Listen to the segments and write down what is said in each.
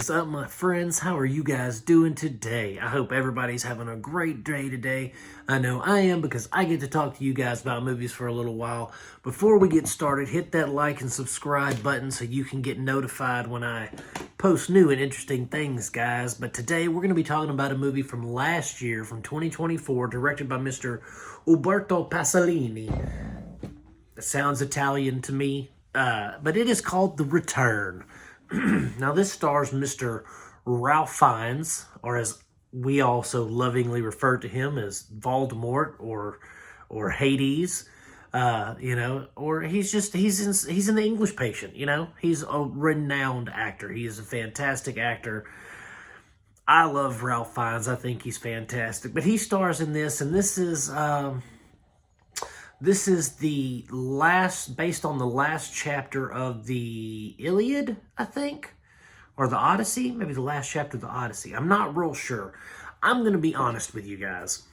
What's up, my friends? How are you guys doing today? I hope everybody's having a great day today. I know I am, because I get to talk to you guys about movies for a little while. Before we get started, hit that like and subscribe button so you can get notified when I post new and interesting things, guys. But today we're going to be talking about a movie from last year, from 2024, directed by Mr. Umberto Pasolini. It sounds Italian to me, but it is called The Return. Now, this stars Mr. Ralph Fiennes, or as we also lovingly refer to him as Voldemort or Hades, or he's in The English Patient. He's a renowned actor. He is a fantastic actor. I love Ralph Fiennes. I think he's fantastic. But he stars in this, and this is the last, based on the last chapter of the Iliad, I think, or the Odyssey, maybe the last chapter of the Odyssey. I'm not real sure. I'm going to be honest with you guys.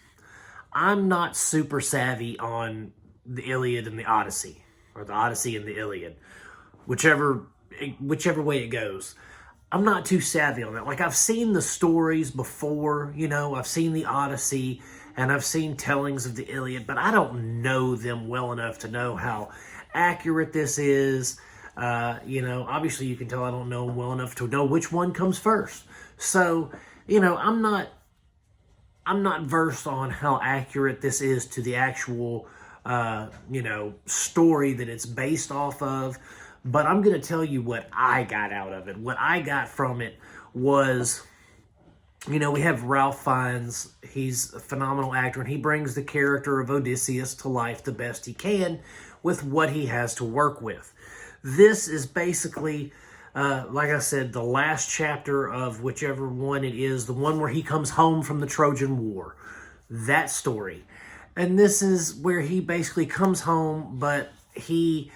I'm not super savvy on the Iliad and the Odyssey, or the Odyssey and the Iliad, whichever way it goes. I'm not too savvy on that. Like, I've seen the stories before, I've seen the Odyssey, and I've seen tellings of the Iliad, but I don't know them well enough to know how accurate this is. Obviously you can tell I don't know them well enough to know which one comes first. So, I'm not versed on how accurate this is to the actual, story that it's based off of. But I'm going to tell you what I got out of it. What I got from it was, we have Ralph Fiennes. He's a phenomenal actor, and he brings the character of Odysseus to life the best he can with what he has to work with. This is basically, like I said, the last chapter of whichever one it is, the one where he comes home from the Trojan War, that story. And this is where he basically comes home, but he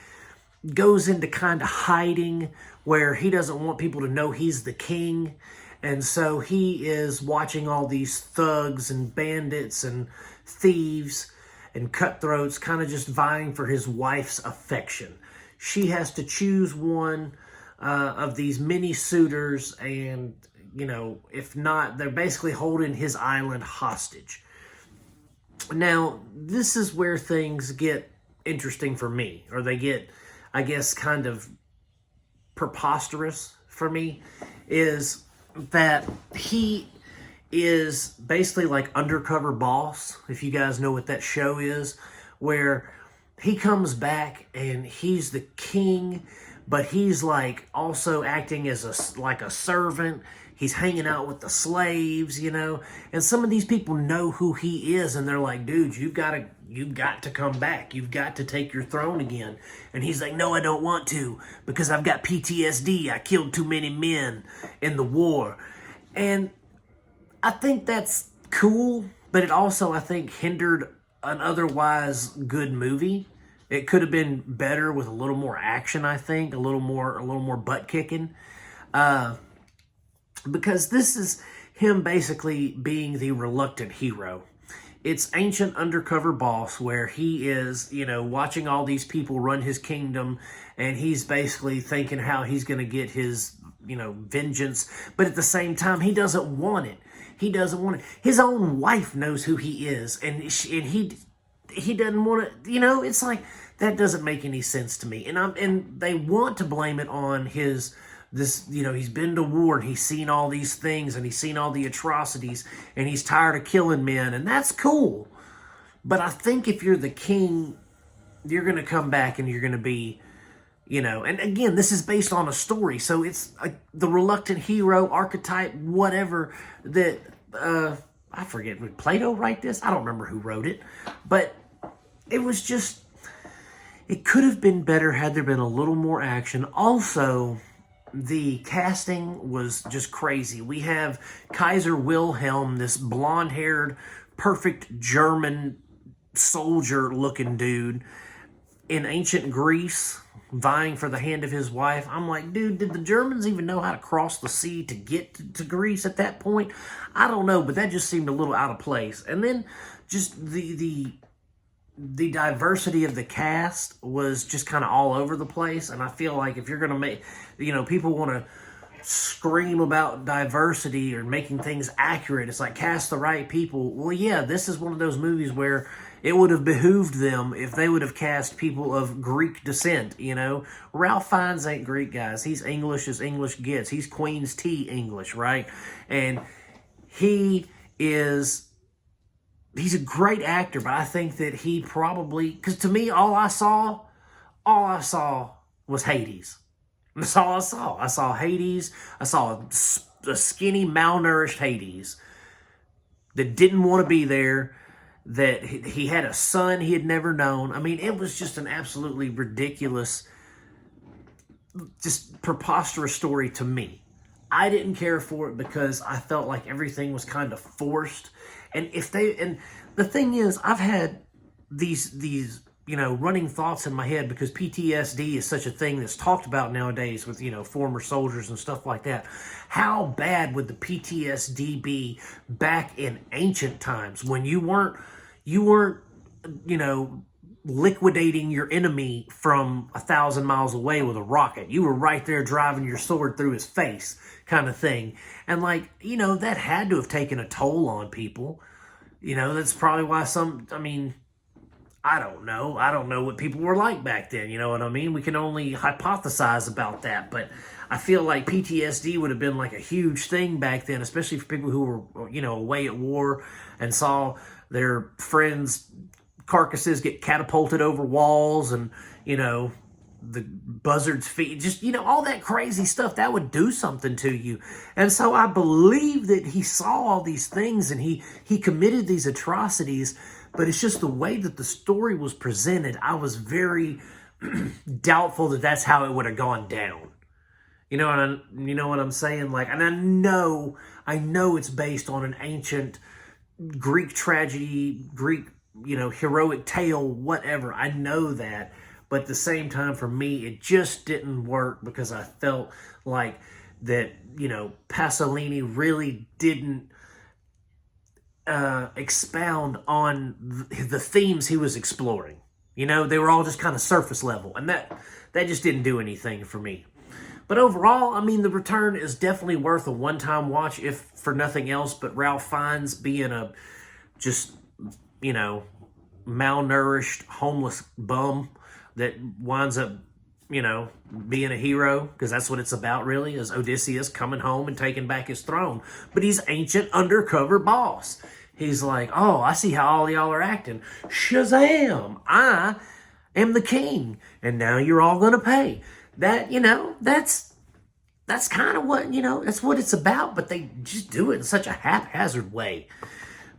goes into kind of hiding where he doesn't want people to know he's the king. And so he is watching all these thugs and bandits and thieves and cutthroats kind of just vying for his wife's affection. She has to choose one of these many suitors, and, if not, they're basically holding his island hostage. Now, this is where things get interesting for me, or they get, I guess, kind of preposterous for me, is that he is basically like Undercover Boss, if you guys know what that show is, where he comes back and he's the king, but he's like also acting as a servant. He's hanging out with the slaves, and some of these people know who he is, and they're like, dude, you've got to come back. You've got to take your throne again. And he's like, no, I don't want to, because I've got PTSD. I killed too many men in the war. And I think that's cool, but it also, I think, hindered an otherwise good movie. It could have been better with a little more action, I think, a little more butt kicking. Because this is him basically being the reluctant hero. It's ancient Undercover Boss, where he is, watching all these people run his kingdom, and he's basically thinking how he's going to get his, vengeance. But at the same time, he doesn't want it. He doesn't want it. His own wife knows who he is, and he doesn't want it. It's like, that doesn't make any sense to me. And they want to blame it on he's been to war, and he's seen all these things, and he's seen all the atrocities, and he's tired of killing men, and that's cool. But I think if you're the king, you're going to come back and you're going to be, and again, this is based on a story, so it's the reluctant hero archetype, whatever, that, I forget, did Plato write this? I don't remember who wrote it, but it was just, it could have been better had there been a little more action. Also, the casting was just crazy. We have Kaiser Wilhelm, this blonde-haired, perfect German soldier-looking dude in ancient Greece, vying for the hand of his wife. I'm like, dude, did the Germans even know how to cross the sea to get to Greece at that point? I don't know, but that just seemed a little out of place. And then just the diversity of the cast was just kind of all over the place. And I feel like if you're going to make, people want to scream about diversity or making things accurate. It's like, cast the right people. Well, yeah, this is one of those movies where it would have behooved them if they would have cast people of Greek descent, you know. Ralph Fiennes ain't Greek, guys. He's English as English gets. He's Queen's Tea English, right? And he's a great actor, but I think that he probably, because to me, all I saw was Hades. That's all I saw. I saw Hades. I saw a skinny, malnourished Hades that didn't want to be there, that he had a son he had never known. I mean, it was just an absolutely ridiculous, just preposterous story to me. I didn't care for it because I felt like everything was kind of forced. And the thing is, I've had these you know, running thoughts in my head because PTSD is such a thing that's talked about nowadays with, you know, former soldiers and stuff like that. How bad would the PTSD be back in ancient times when you weren't, you know, liquidating your enemy from 1,000 miles away with a rocket? You were right there driving your sword through his face, kind of thing. And like, you know, that had to have taken a toll on people. You know, that's probably why I don't know. I don't know what people were like back then. You know what I mean? We can only hypothesize about that. But I feel like PTSD would have been like a huge thing back then, especially for people who were, you know, away at war and saw their friends' carcasses get catapulted over walls and, you know, the buzzard's feet, just, you know, all that crazy stuff. That would do something to you. And so I believe that he saw all these things and he committed these atrocities. But it's just the way that the story was presented. I was very doubtful that that's how it would have gone down. You know what I'm saying? Like, and I know it's based on an ancient Greek tragedy, Greek, you know, heroic tale, whatever. I know that. But at the same time, for me, it just didn't work because I felt like that, you know, Pasolini really didn't expound on the themes he was exploring. You know, they were all just kind of surface level, and that just didn't do anything for me. But overall, I mean, The Return is definitely worth a one-time watch, if for nothing else. But Ralph Fiennes being a just, you know, malnourished, homeless bum that winds up, you know, being a hero, because that's what it's about, really, is Odysseus coming home and taking back his throne. But he's ancient undercover boss. He's like, oh, I see how all y'all are acting. Shazam! I am the king, and now you're all going to pay. That, you know, that's kind of what, you know, that's what it's about, but they just do it in such a haphazard way.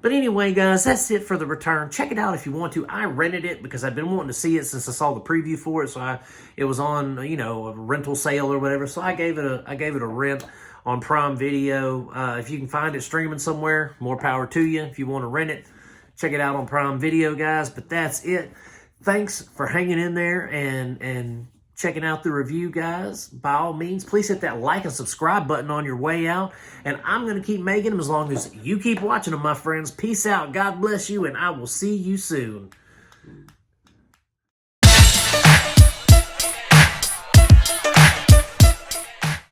But anyway, guys, that's it for The Return. Check it out if you want to. I rented it because I've been wanting to see it since I saw the preview for it. So it was on, you know, a rental sale or whatever. So I gave it a rent on Prime Video. If you can find it streaming somewhere, more power to you. If you want to rent it, check it out on Prime Video, guys. But that's it. Thanks for hanging in there and checking out the review, guys. By all means, please hit that like and subscribe button on your way out. And I'm going to keep making them as long as you keep watching them, my friends. Peace out. God bless you, and I will see you soon.